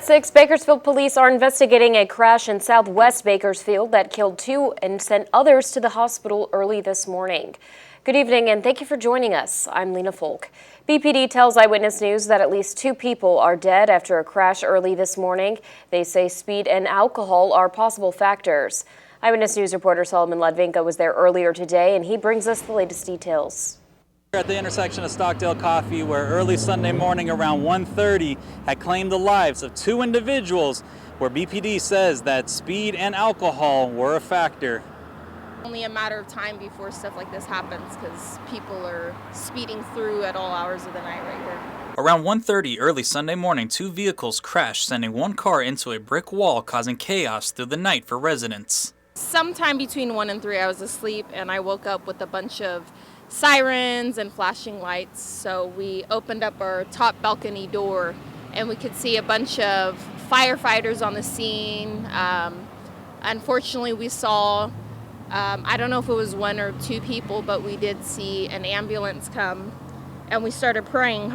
6, Bakersfield police are investigating a crash in southwest Bakersfield that killed 2 and sent others to the hospital early this morning. Good evening and thank you for joining us. I'm Lena Folk. BPD tells Eyewitness News that at least 2 people are dead after a crash early this morning. They say speed and alcohol are possible factors. Eyewitness News reporter Solomon Ladvinka was there earlier today and he brings us the latest details. We're at the intersection of Stockdale Coffee, where early Sunday morning around 1:30 had claimed the lives of 2 individuals, where BPD says that speed and alcohol were a factor. Only a matter of time before stuff like this happens because people are speeding through at all hours of the night right here. Around 1:30 early Sunday morning, 2 vehicles crashed, sending 1 car into a brick wall, causing chaos through the night for residents. Sometime between 1 and 3 I was asleep and I woke up with a bunch of sirens and flashing lights, so we opened up our top balcony door and we could see a bunch of firefighters on the scene. Unfortunately, we saw, I don't know if it was 1 or 2 people, but we did see an ambulance come and we started praying,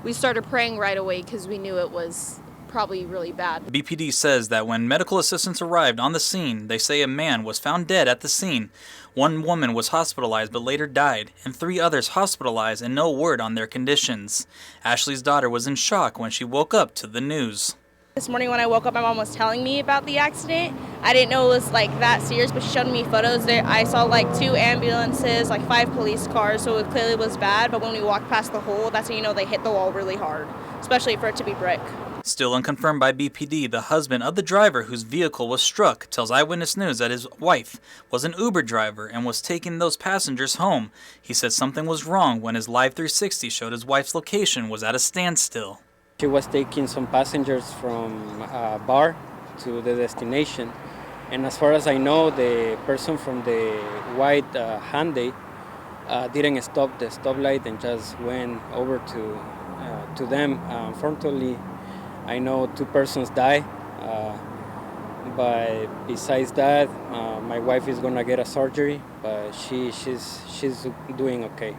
We started praying right away because we knew it was probably really bad. BPD says that when medical assistants arrived on the scene, they say a man was found dead at the scene. 1 woman was hospitalized but later died, and 3 others hospitalized and no word on their conditions. Ashley's daughter was in shock when she woke up to the news. This morning when I woke up, my mom was telling me about the accident. I didn't know it was like that serious, but she showed me photos there. I saw like 2 ambulances, like 5 police cars, so it clearly was bad. But when we walked past the hole, that's when you know they hit the wall really hard, especially for it to be brick. Still unconfirmed by BPD, the husband of the driver whose vehicle was struck tells Eyewitness News that his wife was an Uber driver and was taking those passengers home. He said something was wrong when his Live 360 showed his wife's location was at a standstill. She was taking some passengers from a bar to the destination, and as far as I know, the person from the white Hyundai didn't stop the stoplight and just went over to them. Unfortunately, I know 2 persons died, but besides that, my wife is gonna get a surgery, but she's doing okay.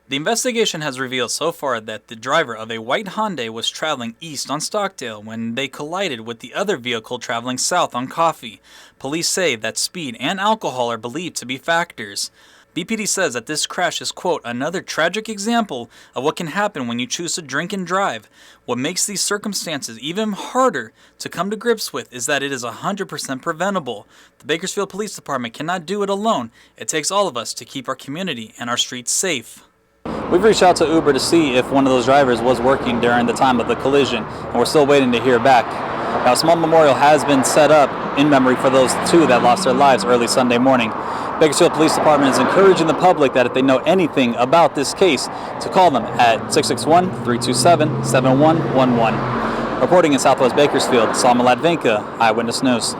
The investigation has revealed so far that the driver of a white Hyundai was traveling east on Stockdale when they collided with the other vehicle traveling south on Coffee. Police say that speed and alcohol are believed to be factors. BPD says that this crash is, quote, another tragic example of what can happen when you choose to drink and drive. What makes these circumstances even harder to come to grips with is that it is 100% preventable. The Bakersfield Police Department cannot do it alone. It takes all of us to keep our community and our streets safe. We've reached out to Uber to see if one of those drivers was working during the time of the collision, and we're still waiting to hear back. Now, a small memorial has been set up in memory for those 2 that lost their lives early Sunday morning. Bakersfield Police Department is encouraging the public that if they know anything about this case, to call them at 661-327-7111. Reporting in Southwest Bakersfield, Solomon Ladvinka, Eyewitness News.